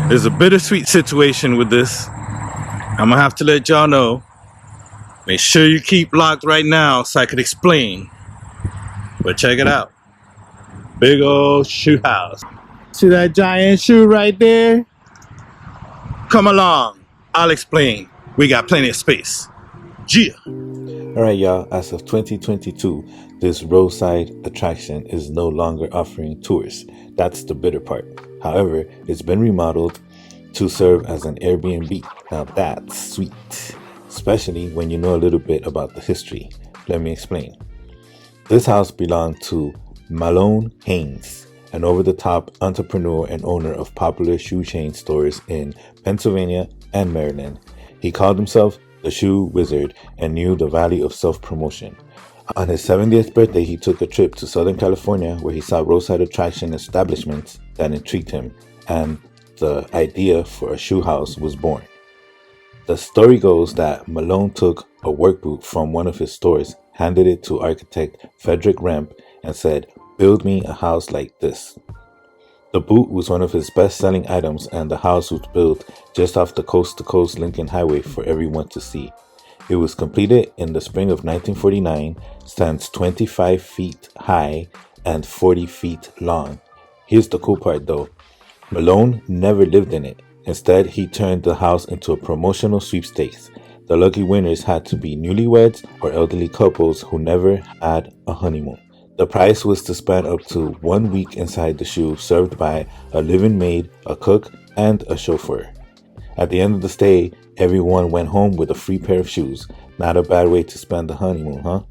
There's a bittersweet situation with this. I'm gonna have to let y'all know. Make sure you keep locked right now so I can explain. But check it out. Big old shoe house. See that giant shoe right there? Come along. I'll explain. We got plenty of space. Yeah. Alright, y'all, as of 2022, this roadside attraction is no longer offering tours. That's the bitter part. However, it's been remodeled to serve as an Airbnb. Now that's sweet, especially when you know a little bit about the history. Let me explain. This house belonged to Mahlon Haines, an over-the-top entrepreneur and owner of popular shoe chain stores in Pennsylvania and Maryland. He called himself the Shoe Wizard and knew the value of self-promotion. On his 70th birthday, he took a trip to Southern California where he saw roadside attraction establishments that intrigued him, and the idea for a shoe house was born. The story goes that Mahlon took a work boot from one of his stores, handed it to architect Frederick Remp, and said, "Build me a house like this." The boot was one of his best-selling items, and the house was built just off the coast-to-coast Lincoln Highway for everyone to see. It was completed in the spring of 1949, stands 25 feet high and 40 feet long. Here's the cool part though. Mahlon never lived in it. Instead, he turned the house into a promotional sweepstakes. The lucky winners had to be newlyweds or elderly couples who never had a honeymoon. The prize was to spend up to 1 week inside the shoe, served by a living maid, a cook, and a chauffeur. At the end of the stay, everyone went home with a free pair of shoes. Not a bad way to spend the honeymoon, huh?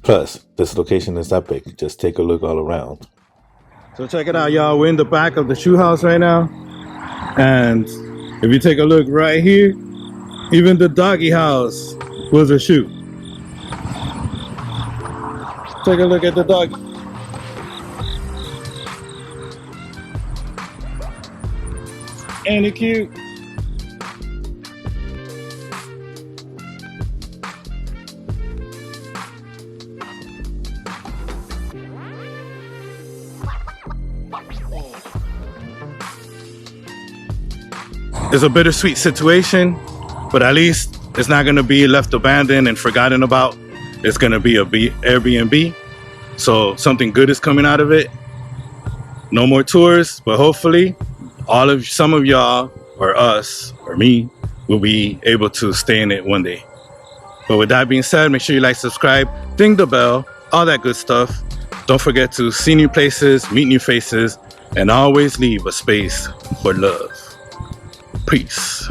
Plus, this location is epic. Just take a look all around. So check it out, y'all. We're in the back of the shoe house right now. And if you take a look right here, even the doggy house was a shoe. Take a look at the doggy. Ain't it cute? It's a bittersweet situation, but at least it's not going to be left abandoned and forgotten about. It's going to be a Airbnb, so something good is coming out of it. No more tours, but hopefully some of y'all or us or me will be able to stay in it one day. But with that being said, make sure you like, subscribe, ding the bell, all that good stuff. Don't forget to see new places, meet new faces, and always leave a space for love. Peace.